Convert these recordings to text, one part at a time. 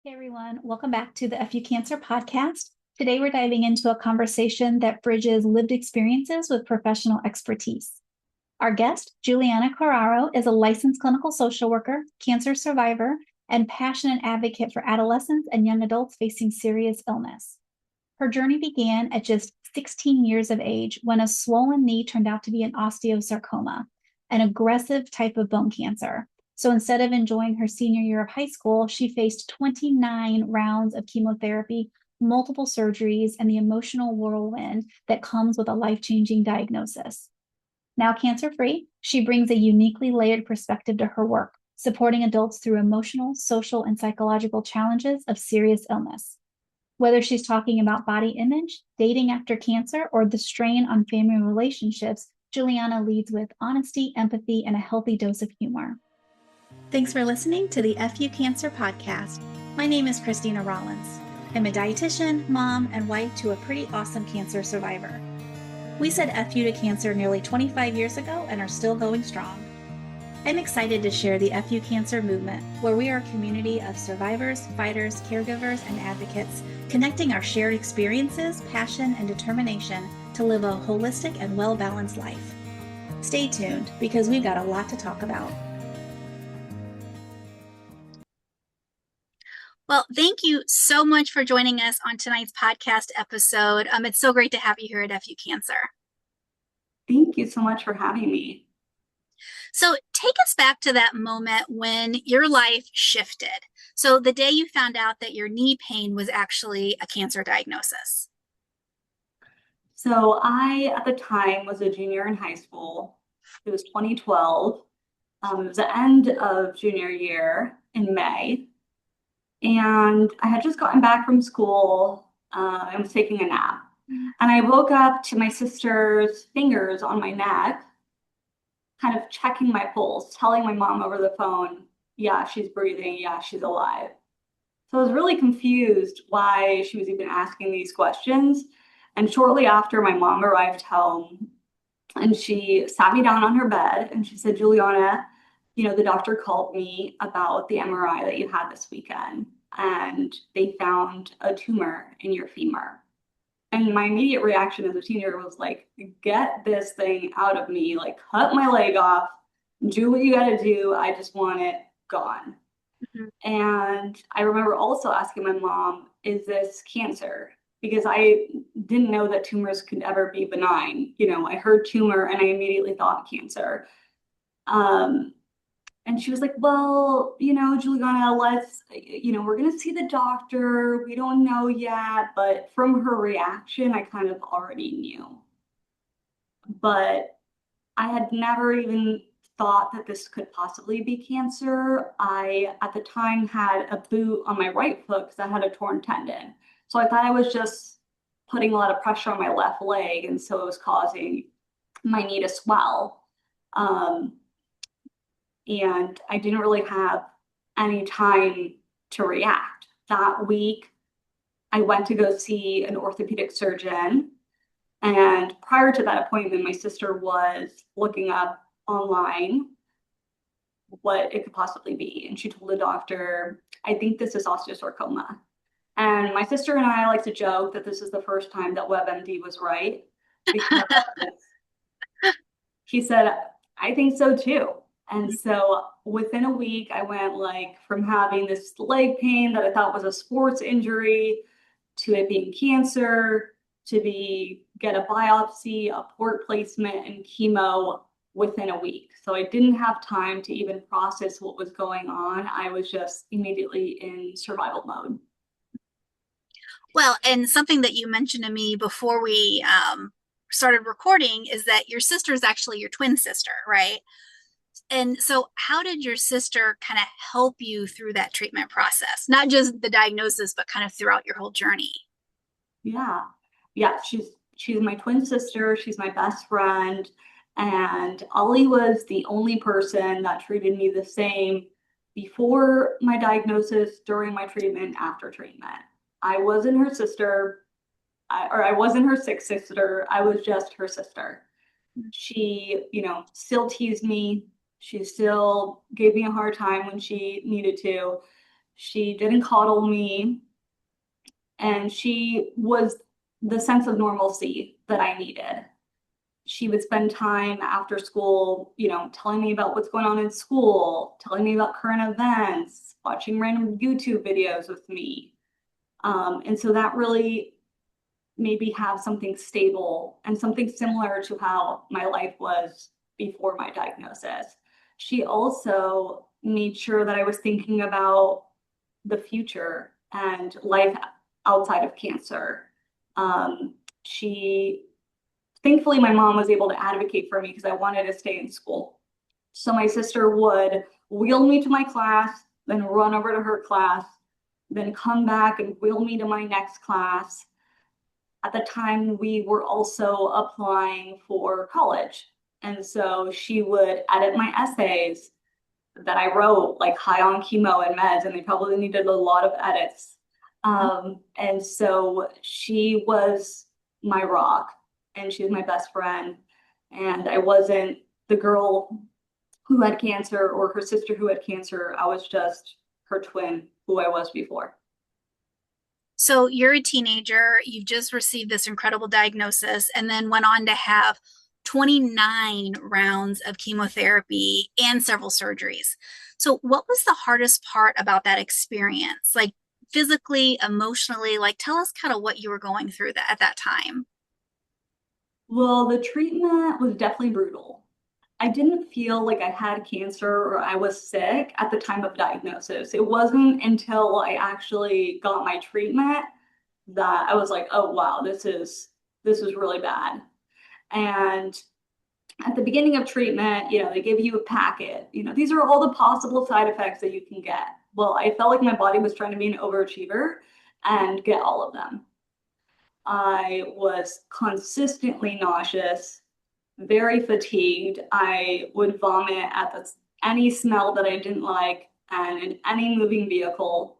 Hey everyone, welcome back to the FU Cancer podcast. Today we're diving into a conversation that bridges lived experiences with professional expertise. Our guest, Julianna Corraro, is a licensed clinical social worker, cancer survivor, and passionate advocate for adolescents and young adults facing serious illness. Her journey began at just 16 years of age when a swollen knee turned out to be an osteosarcoma, an aggressive type of bone cancer. So instead of enjoying her senior year of high school, she faced 29 rounds of chemotherapy, multiple surgeries, and the emotional whirlwind that comes with a life-changing diagnosis. Now cancer-free, she brings a uniquely layered perspective to her work, supporting adults through emotional, social, and psychological challenges of serious illness. Whether she's talking about body image, dating after cancer, or the strain on family relationships, Julianna leads with honesty, empathy, and a healthy dose of humor. Thanks for listening to the FU Cancer podcast. My name is Christina Rollins. I'm a dietitian, mom, and wife to a pretty awesome cancer survivor. We said FU to cancer nearly 25 years ago and are still going strong. I'm excited to share the FU Cancer movement, where we are a community of survivors, fighters, caregivers, and advocates, connecting our shared experiences, passion, and determination to live a holistic and well-balanced life. Stay tuned, because we've got a lot to talk about. Well, thank you so much for joining us on tonight's podcast episode. It's so great to have you here at FU Cancer. Thank you so much for having me. So take us back to that moment when your life shifted. So the day you found out that your knee pain was actually a cancer diagnosis. So I, at the time, was a junior in high school. It was 2012. It was the end of junior year in May. And I had just gotten back from school and was taking a nap. And I woke up to my sister's fingers on my neck, kind of checking my pulse, telling my mom over the phone, yeah, she's breathing, yeah, she's alive. So I was really confused why she was even asking these questions. And shortly after, my mom arrived home and she sat me down on her bed and she said, Juliana, the doctor called me about the MRI that you had this weekend, and they found a tumor in your femur. And my immediate reaction as a teenager was like, get this thing out of me, like cut my leg off, do what you got to do. I just want it gone. Mm-hmm. And I remember also asking my mom, is this cancer? Because I didn't know that tumors could ever be benign. I heard tumor and I immediately thought cancer. And she was like, well, Juliana, we're going to see the doctor. We don't know yet. But from her reaction, I kind of already knew. But I had never even thought that this could possibly be cancer. I, at the time, had a boot on my right foot because I had a torn tendon. So I thought I was just putting a lot of pressure on my left leg. And so it was causing my knee to swell. And I didn't really have any time to react. That week, I went to go see an orthopedic surgeon. And prior to that appointment, my sister was looking up online what it could possibly be. And she told the doctor, I think this is osteosarcoma. And my sister and I like to joke that this is the first time that WebMD was right, because he said, I think so too. And so within a week, I went from having this leg pain that I thought was a sports injury to it being cancer, to get a biopsy, a port placement, and chemo within a week. So I didn't have time to even process what was going on. I was just immediately in survival mode. Well, and something that you mentioned to me before we started recording is that your sister is actually your twin sister, right? And so how did your sister kind of help you through that treatment process? Not just the diagnosis, but kind of throughout your whole journey. Yeah. She's my twin sister. She's my best friend. And Ollie was the only person that treated me the same before my diagnosis, during my treatment, after treatment. I wasn't her sister, or I wasn't her sick sister. I was just her sister. She, still teased me. She still gave me a hard time when she needed to. She didn't coddle me, and she was the sense of normalcy that I needed. She would spend time after school, telling me about what's going on in school, telling me about current events, watching random YouTube videos with me. And so that really made me have something stable and something similar to how my life was before my diagnosis. She also made sure that I was thinking about the future and life outside of cancer. She Thankfully, my mom was able to advocate for me because I wanted to stay in school. So my sister would wheel me to my class, then run over to her class, then come back and wheel me to my next class. At the time, we were also applying for college. And so she would edit my essays that I wrote, like high on chemo and meds, and they probably needed a lot of edits. And so she was my rock, and she was my best friend. And I wasn't the girl who had cancer or her sister who had cancer. I was just her twin, who I was before. So you're a teenager, you've just received this incredible diagnosis, and then went on to have 29 rounds of chemotherapy and several surgeries. So, what was the hardest part about that experience? Like physically, emotionally, like tell us kind of what you were going through at that time. Well, the treatment was definitely brutal. I didn't feel like I had cancer or I was sick at the time of diagnosis. It wasn't until I actually got my treatment that I was like, oh wow, this is really bad. And at the beginning of treatment, they give you a packet. These are all the possible side effects that you can get. Well, I felt like my body was trying to be an overachiever and get all of them. I was consistently nauseous, very fatigued. I would vomit at any smell that I didn't like and in any moving vehicle.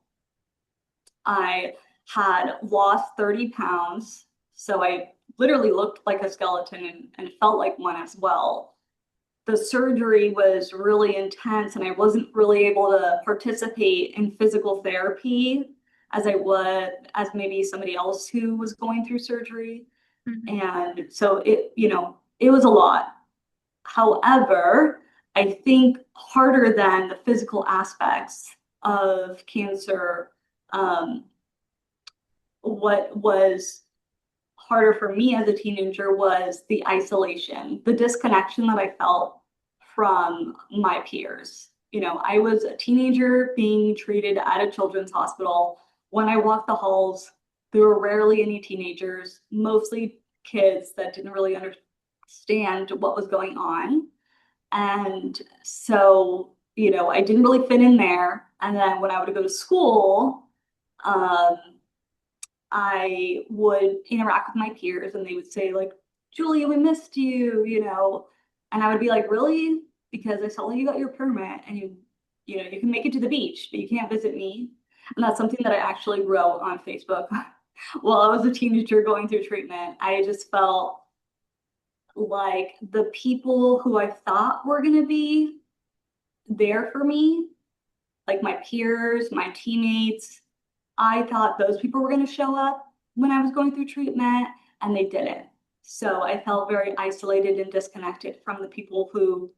I had lost 30 pounds, so I literally looked like a skeleton and felt like one as well. The surgery was really intense, and I wasn't really able to participate in physical therapy as I would as maybe somebody else who was going through surgery. Mhm. And so it was a lot. However, I think harder than the physical aspects of cancer, um, what was harder for me as a teenager was the isolation, the disconnection that I felt from my peers. I was a teenager being treated at a children's hospital. When I walked the halls, there were rarely any teenagers, mostly kids that didn't really understand what was going on. And so, I didn't really fit in there. And then when I would go to school, um, I would interact with my peers and they would say, like, Julia, we missed you. And I would be like, really? Because I saw you got your permit and you can make it to the beach, but you can't visit me. And that's something that I actually wrote on Facebook while I was a teenager going through treatment. I just felt like the people who I thought were going to be there for me, like my peers, my teammates, I thought those people were going to show up when I was going through treatment, and they didn't. So I felt very isolated and disconnected from the people who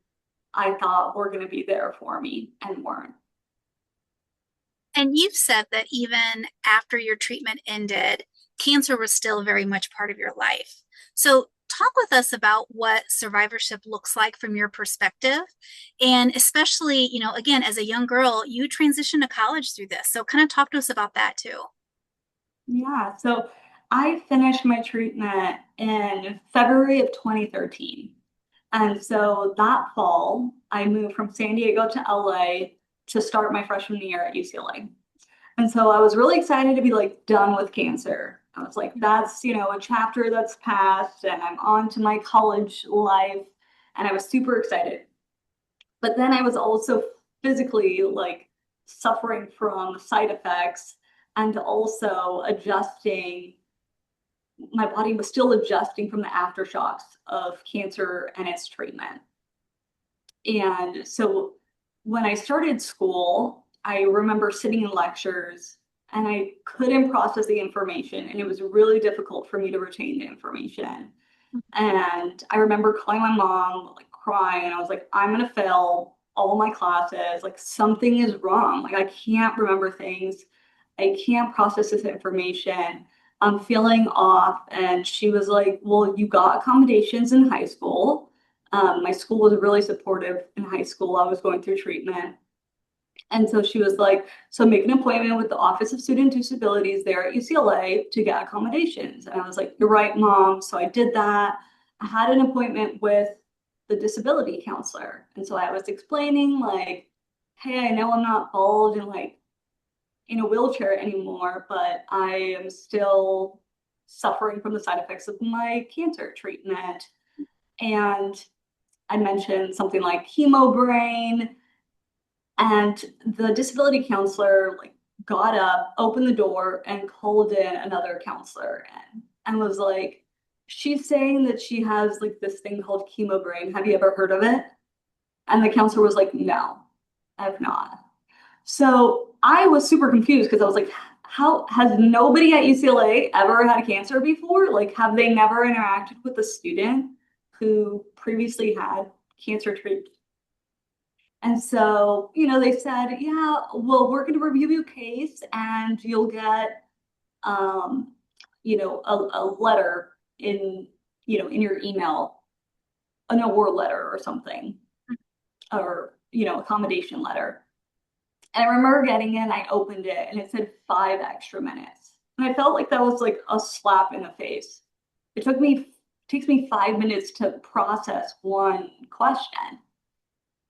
I thought were going to be there for me and weren't. And you've said that even after your treatment ended, cancer was still very much part of your life. So, talk with us about what survivorship looks like from your perspective. And especially, again, as a young girl, you transitioned to college through this. So, kind of talk to us about that too. Yeah, so I finished my treatment in February of 2013. And so that fall, I moved from San Diego to LA to start my freshman year at UCLA. And so I was really excited to be like done with cancer. I was like, that's, a chapter that's passed and I'm on to my college life. And I was super excited. But then I was also physically like suffering from side effects and also adjusting. My body was still adjusting from the aftershocks of cancer and its treatment. And so when I started school, I remember sitting in lectures and I couldn't process the information, and it was really difficult for me to retain the information. And I remember calling my mom, like crying, and I was like, I'm gonna fail all my classes. Like something is wrong. Like I can't remember things. I can't process this information. I'm feeling off. And she was like, well, you got accommodations in high school. My school was really supportive in high school. I was going through treatment. And so she was like, so make an appointment with the Office of Student Disabilities there at UCLA to get accommodations. And I was like, you're right, Mom. So I did that. I had an appointment with the disability counselor. And so I was explaining, like, hey, I know I'm not bald and like in a wheelchair anymore, but I am still suffering from the side effects of my cancer treatment. And I mentioned something like chemo brain, and the disability counselor like got up, opened the door, and called in another counselor and was like, she's saying that she has like this thing called chemo brain. Have you ever heard of it? And the counselor was like, no, I have not. So I was super confused because I was like, how has nobody at UCLA ever had cancer before? Like, have they never interacted with a student who previously had cancer treatment? And so, they said, yeah, well, we're going to review your case and you'll get, um, a letter in, in your email, an award letter or something, or, accommodation letter. And I remember getting in, I opened it and it said 5 extra minutes. And I felt like that was like a slap in the face. Takes me 5 minutes to process one question.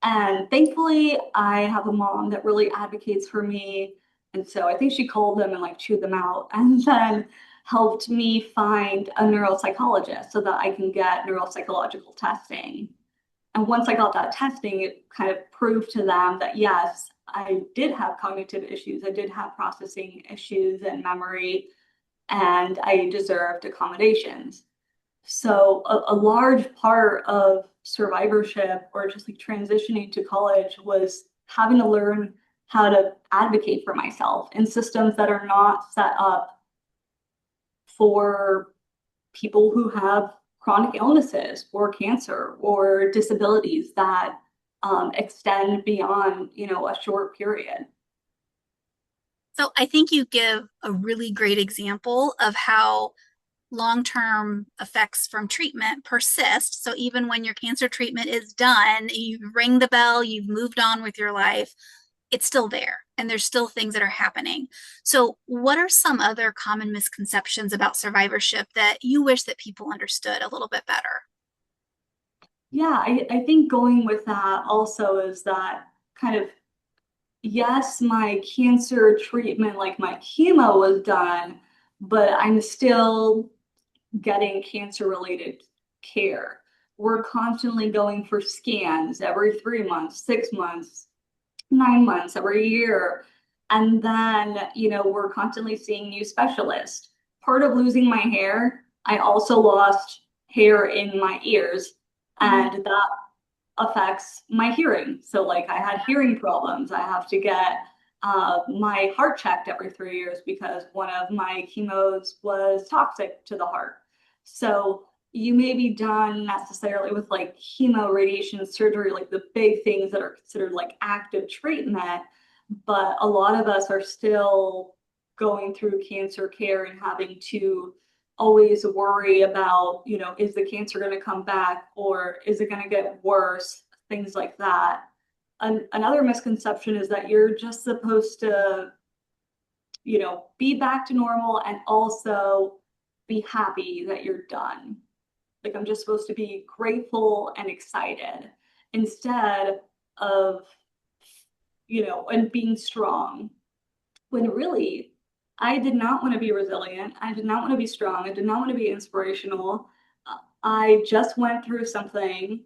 And thankfully, I have a mom that really advocates for me. And so I think she called them and like chewed them out and then helped me find a neuropsychologist so that I can get neuropsychological testing. And once I got that testing, it kind of proved to them that yes, I did have cognitive issues, I did have processing issues and memory, and I deserved accommodations. So a large part of survivorship or just like transitioning to college was having to learn how to advocate for myself in systems that are not set up for people who have chronic illnesses or cancer or disabilities that extend beyond, a short period. So I think you give a really great example of how long-term effects from treatment persist. So even when your cancer treatment is done, you ring the bell, you've moved on with your life, it's still there and there's still things that are happening. So what are some other common misconceptions about survivorship that you wish that people understood a little bit better? Yeah, I think going with that also is that kind of, yes, my cancer treatment, like my chemo was done, but I'm still getting cancer related care. We're constantly going for scans every 3 months, 6 months, 9 months, every year. And then, we're constantly seeing new specialists. Part of losing my hair, I also lost hair in my ears, Mhm. and that affects my hearing. So, like, I had hearing problems. I have to get my heart checked every 3 years because one of my chemos was toxic to the heart. So, you may be done necessarily with like chemo, radiation, surgery, like the big things that are considered like active treatment, but a lot of us are still going through cancer care and having to always worry about, is the cancer going to come back or is it going to get worse? Things like that. Another misconception is that you're just supposed to, be back to normal and also be happy that you're done. Like I'm just supposed to be grateful and excited instead of, and being strong. When really, I did not want to be resilient. I did not want to be strong. I did not want to be inspirational. I just went through something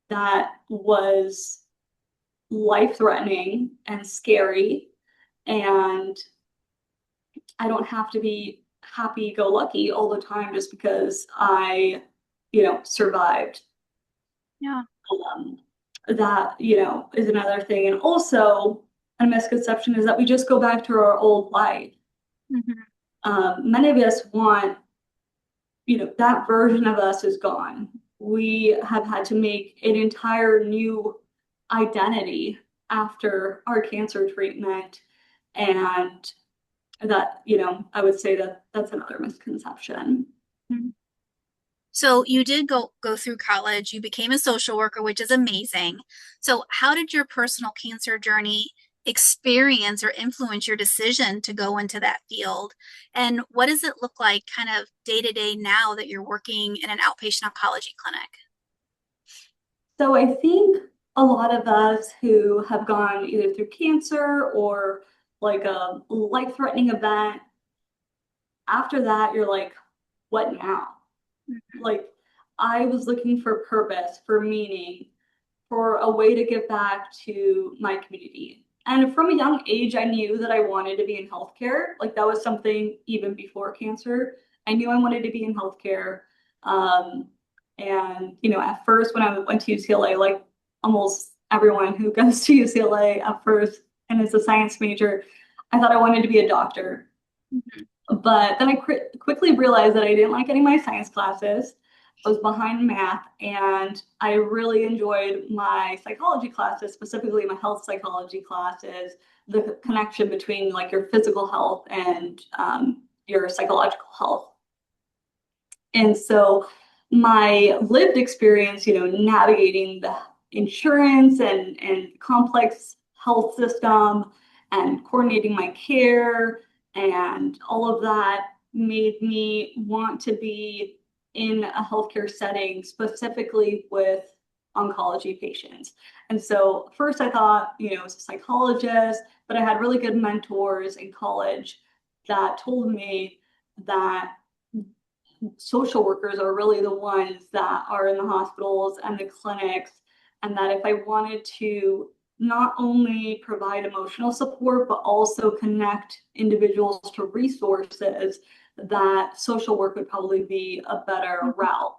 that was life threatening and scary. And I don't have to be happy go lucky all the time just because I, survived. Yeah. That, is another thing. And also, a misconception is that we just go back to our old life. Mhm. Many of us want, that version of us is gone. We have had to make an entire new identity after our cancer treatment. And that, I would say that that's another misconception. Mhm. So you did go through college, you became a social worker, which is amazing. So how did your personal cancer journey experience or influence your decision to go into that field? And what does it look like kind of day to day now that you're working in an outpatient oncology clinic? So I think a lot of us who have gone either through cancer or like a life-threatening event, after that, you're like, what now? Like, I was looking for purpose, for meaning, for a way to give back to my community. And from a young age, I knew that I wanted to be in healthcare. Like, that was something even before cancer. I knew I wanted to be in healthcare. Um, and, at first, when I went to UCLA, like almost everyone who goes to UCLA at first and is a science major, I thought I wanted to be a doctor. Mhm. But then I quickly realized that I didn't like any of my science classes. I was behind math, and I really enjoyed my psychology classes, specifically my health psychology classes, the connection between like your physical health and your psychological health. And so my lived experience, navigating the insurance and complex health system and coordinating my care and all of that made me want to be in a healthcare setting, specifically with oncology patients. And so first I thought, as a psychologist, but I had really good mentors in college that told me that social workers are really the ones that are in the hospitals and the clinics. And that if I wanted to not only provide emotional support, but also connect individuals to resources, that social work would probably be a better Mhm. route.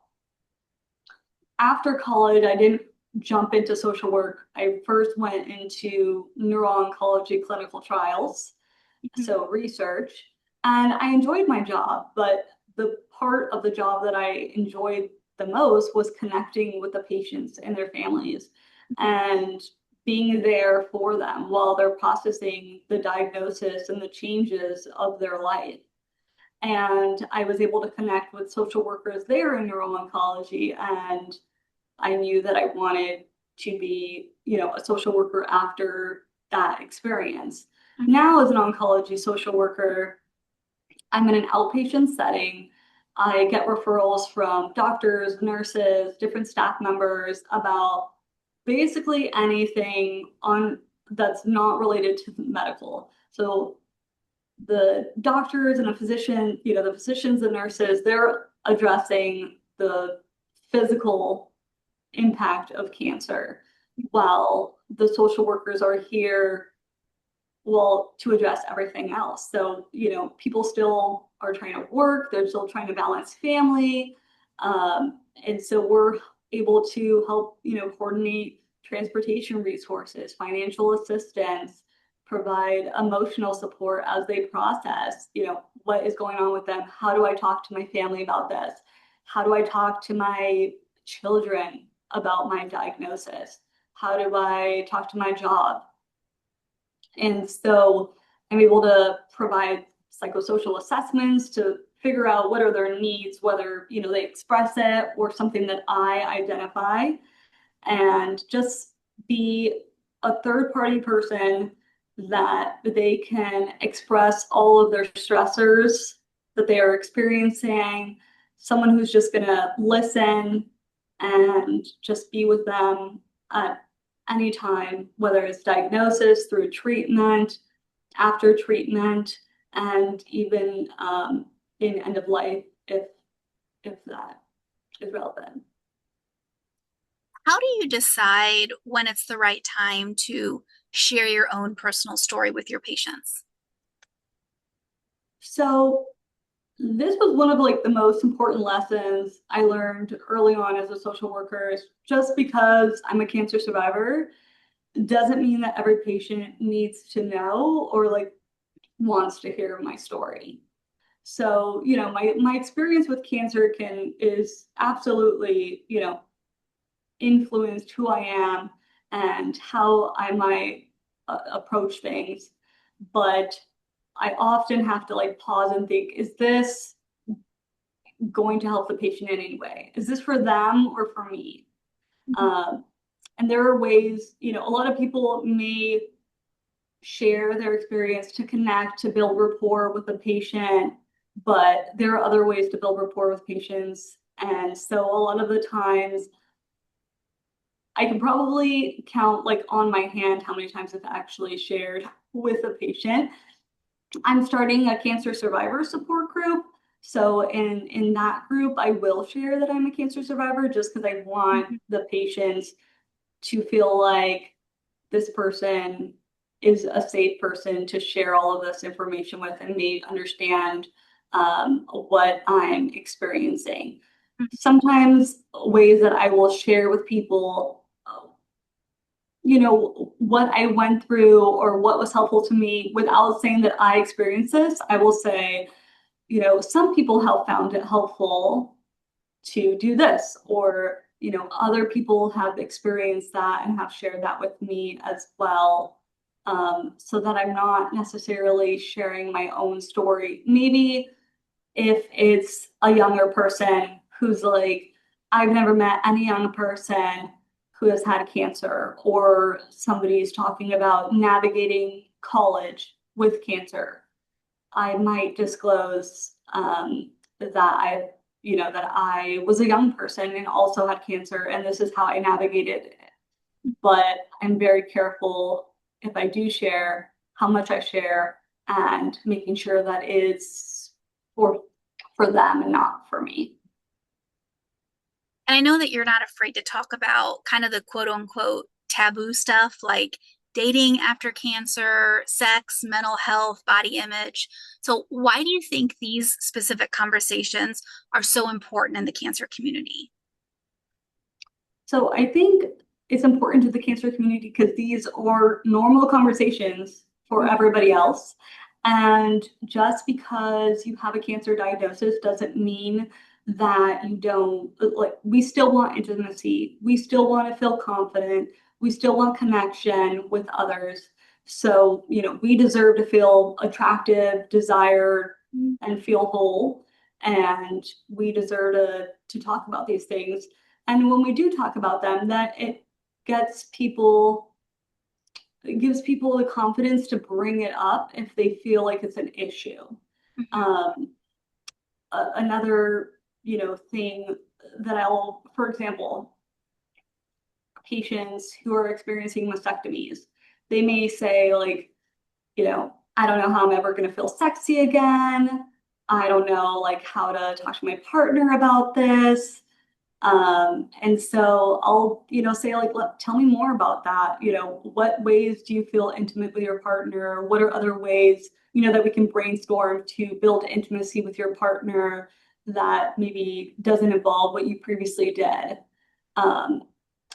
After college, I didn't jump into social work. I first went into neuro-oncology clinical trials, Mhm. so research, and I enjoyed my job, but the part of the job that I enjoyed the most was connecting with the patients and their families and being there for them while they're processing the diagnosis and the changes of their life. And I was able to connect with social workers there in neuro-oncology, and I knew that I wanted to be, a social worker after that experience. Mhm. Now, as an oncology social worker, I'm in an outpatient setting. I get referrals from doctors, nurses, different staff members about basically anything on that's not related to medical. So the doctors and the physicians and nurses, they're addressing the physical impact of cancer, while the social workers are here, well, to address everything else. So, people still are trying to work, they're still trying to balance family. And so we're able to help, coordinate transportation resources, financial assistance, provide emotional support as they process, what is going on with them. How do I talk to my family about this? How do I talk to my children about my diagnosis? How do I talk to my job? And so I'm able to provide psychosocial assessments to figure out what are their needs, whether they express it or something that I identify, and just be a third party person that they can express all of their stressors that they are experiencing, someone who's just going to listen and just be with them at any time, whether it's diagnosis, through treatment, after treatment, and even in end of life, if that is relevant. How do you decide when it's the right time to share your own personal story with your patients? So this was one of like the most important lessons I learned early on as a social worker, is just because I'm a cancer survivor, doesn't mean that every patient needs to know or like wants to hear my story. So, my experience with cancer is absolutely, influenced who I am and how I might approach things. But I often have to like pause and think, is this going to help the patient in any way? Is this for them or for me? Um, and there are ways, a lot of people may share their experience to connect, to build rapport with the patient, but there are other ways to build rapport with patients. And so a lot of the times I can probably count like on my hand how many times I've actually shared with a patient. I'm starting a cancer survivor support group. So in that group, I will share that I'm a cancer survivor just because I want the patients to feel like this person is a safe person to share all of this information with and may understand what I'm experiencing. Sometimes ways that I will share with people, what I went through or what was helpful to me without saying that I experienced this, I will say, some people have found it helpful to do this, or other people have experienced that and have shared that with me as well, so that I'm not necessarily sharing my own story. Maybe if it's a younger person who's like, I've never met any young person who has had cancer, or somebody's talking about navigating college with cancer, I might disclose that I was a young person and also had cancer, and this is how I navigated it. But I'm very careful if I do share how much I share and making sure that it's for for them and not for me. And I know that you're not afraid to talk about kind of the quote unquote taboo stuff like dating after cancer, sex, mental health, body image. So, why do you think these specific conversations are so important in the cancer community? So I think it's important to the cancer community because these are normal conversations for everybody else. And just because you have a cancer diagnosis doesn't mean that you don't, like, we still want intimacy. We still want to feel confident. We still want connection with others. So, we deserve to feel attractive, desired, and feel whole. And we deserve to talk about these things. And when we do talk about them, that gets people, it gives people the confidence to bring it up if they feel like it's an issue. Um, Another, thing that for example, patients who are experiencing mastectomies, they may say like, I don't know how I'm ever going to feel sexy again. I don't know like how to talk to my partner about this. And so I'll, say like, tell me more about that. What ways do you feel intimate with your partner? What are other ways, that we can brainstorm to build intimacy with your partner that maybe doesn't involve what you previously did? Um,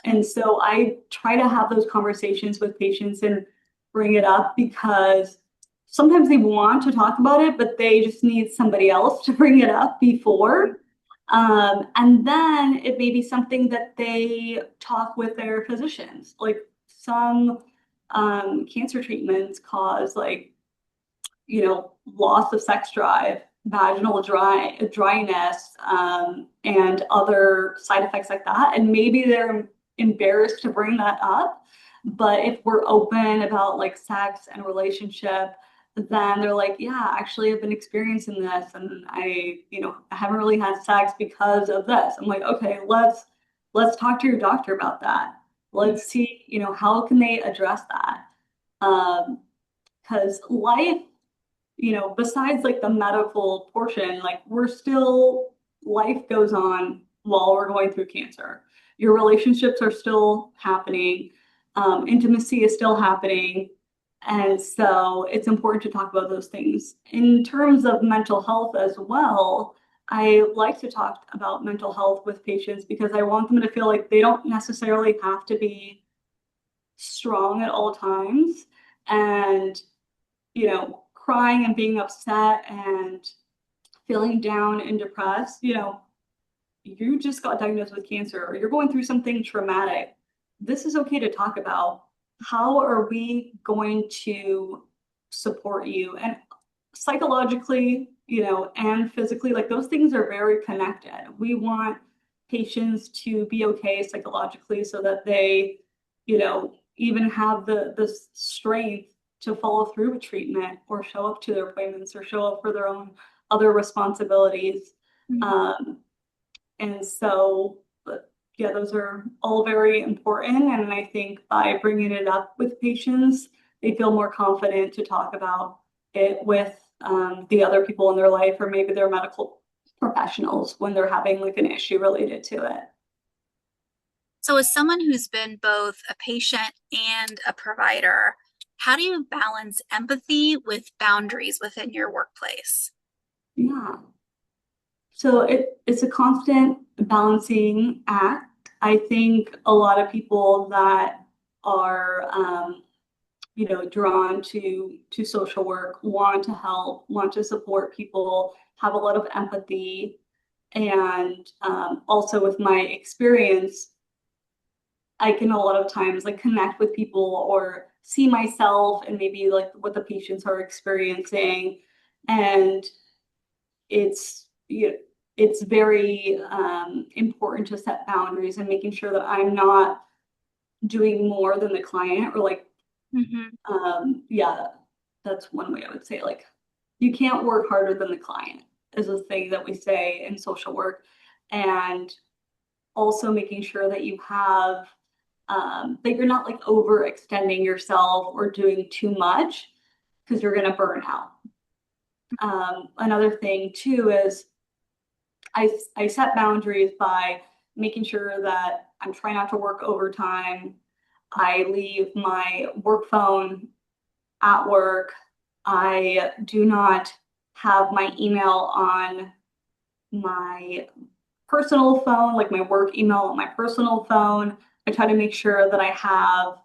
and so I try to have those conversations with patients and bring it up because sometimes they want to talk about it, but they just need somebody else to bring it up before. And then it may be something that they talk with their physicians. Like some cancer treatments cause like, loss of sex drive, vaginal dryness, and other side effects like that. And maybe they're embarrassed to bring that up. But if we're open about like sex and relationship, then they're like, yeah, actually, I've been experiencing this, and I haven't really had sex because of this. I'm like, okay, let's talk to your doctor about that. Let's see, how can they address that? Because life, besides like the medical portion, like life goes on while we're going through cancer. Your relationships are still happening, intimacy is still happening. And so it's important to talk about those things. In terms of mental health as well, I like to talk about mental health with patients because I want them to feel like they don't necessarily have to be strong at all times and, crying and being upset and feeling down and depressed, you just got diagnosed with cancer or you're going through something traumatic. This is okay to talk about. How are we going to support you? And psychologically, and physically, like those things are very connected. We want patients to be okay psychologically so that they, even have the strength to follow through with treatment or show up to their appointments or show up for their own other responsibilities. Mhm. And so, yeah, those are all very important. And I think by bringing it up with patients, they feel more confident to talk about it with the other people in their life or maybe their medical professionals when they're having like an issue related to it. So, as someone who's been both a patient and a provider, how do you balance empathy with boundaries within your workplace? Yeah. So it's a constant balancing act. I think a lot of people that are drawn to social work, want to help, want to support people, have a lot of empathy. And also with my experience, I can a lot of times like connect with people or see myself and maybe like what the patients are experiencing. And it's it's very important to set boundaries and making sure that I'm not doing more than the client or like Mm-hmm. yeah, that's one way I would say like you can't work harder than the client is a thing that we say in social work. And also making sure that you have that you're not like overextending yourself or doing too much because you're going to burn out. Another thing too is I set boundaries by making sure that I'm trying not to work overtime. I leave my work phone at work. I do not have my email on my personal phone, like my work email on my personal phone. I try to make sure that I have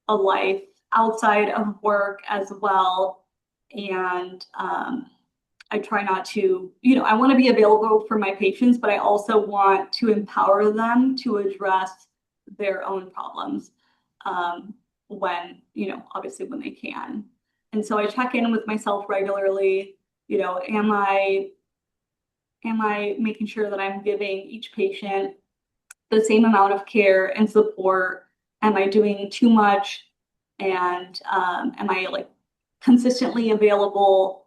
a life outside of work as well. And I try not to, I want to be available for my patients, but I also want to empower them to address their own problems when, obviously when they can. And so I check in with myself regularly, am I making sure that I'm giving each patient the same amount of care and support? Am I doing too much? And am I like consistently available?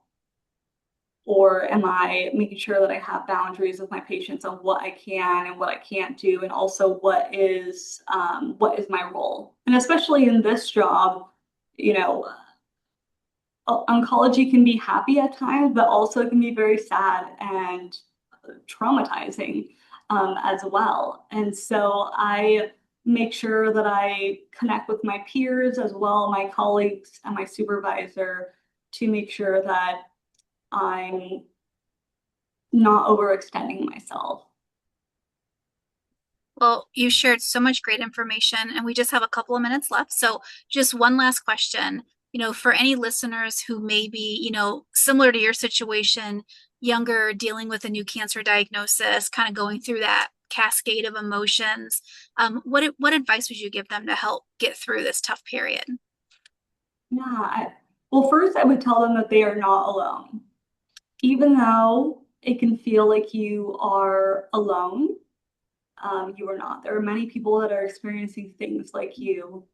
Or am I making sure that I have boundaries with my patients on what I can and what I can't do, and also what is my role? And especially in this job, you know, oncology can be happy at times, but also it can be very sad and traumatizing as well. And so I make sure that I connect with my peers as well, my colleagues and my supervisor to make sure that I'm not overextending myself. Well, you shared so much great information, and we just have a couple of minutes left. So, just one last question. For any listeners who may be, similar to your situation, younger, dealing with a new cancer diagnosis, kind of going through that cascade of emotions, what advice would you give them to help get through this tough period? Yeah. Well, first, I would tell them that they are not alone. Even though it can feel like you are alone, you are not. There are many people that are experiencing things like you.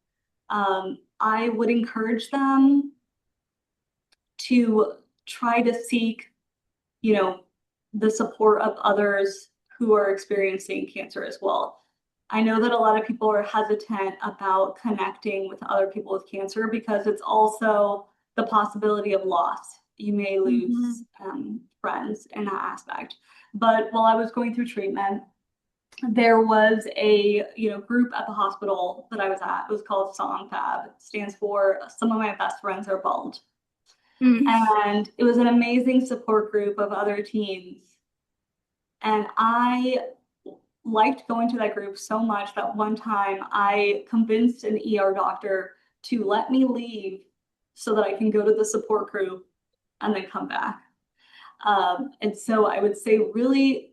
I would encourage them to try to seek, you know, the support of others who are experiencing cancer as well. I know that a lot of people are hesitant about connecting with other people with cancer because it's also the possibility of loss. You may Mm-hmm. lose friends in that aspect. But while I was going through treatment, there was a group at the hospital that I was at. It was called SOMFAB. It stands for Some of My Best Friends Are Bald. And it was an amazing support group of other teens. And I liked going to that group so much that one time I convinced an ER doctor to let me leave so that I can go to the support group and then come back. And so I would say really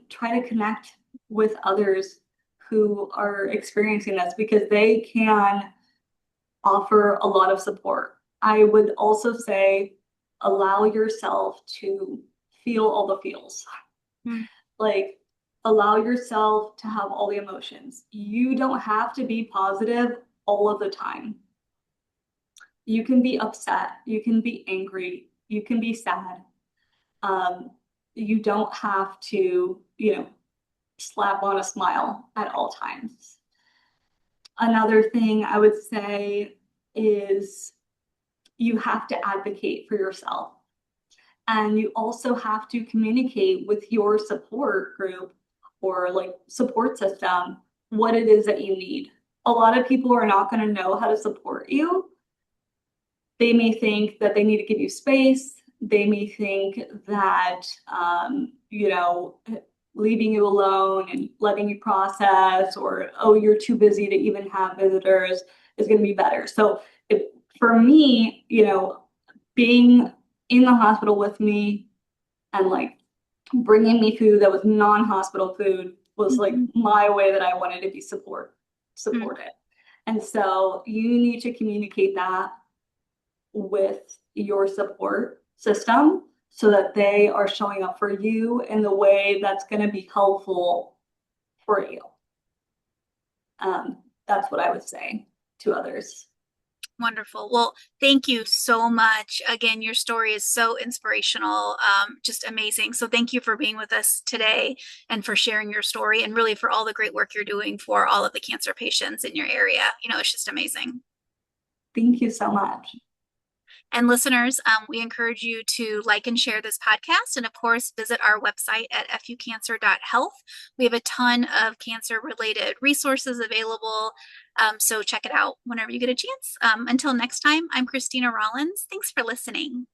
try to connect with others who are experiencing this because they can offer a lot of support. I would also say allow yourself to feel all the feels. Mm. Like allow yourself to have all the emotions. You don't have to be positive all of the time. You can be upset, you can be angry, you can be sad. Um, you don't have to, slap on a smile at all times. Another thing I would say is you have to advocate for yourself. And you also have to communicate with your support group or like support system what it is that you need. A lot of people are not going to know how to support you. They may think that they need to give you space. They may think that, leaving you alone and letting you process, or, oh, you're too busy to even have visitors is going to be better. So for me, being in the hospital with me and like bringing me food that was non-hospital food was like my way that I wanted to be supported. And so you need to communicate that with your support system so that they are showing up for you in the way that's going to be helpful for you. That's what I would say to others. Wonderful. Well, thank you so much. Again, your story is so inspirational, just amazing. So thank you for being with us today and for sharing your story and really for all the great work you're doing for all of the cancer patients in your area. It's just amazing. Thank you so much. And listeners, we encourage you to like and share this podcast. And of course, visit our website at fucancer.health. We have a ton of cancer related resources available. So check it out whenever you get a chance. Until next time, I'm Christina Rollins. Thanks for listening.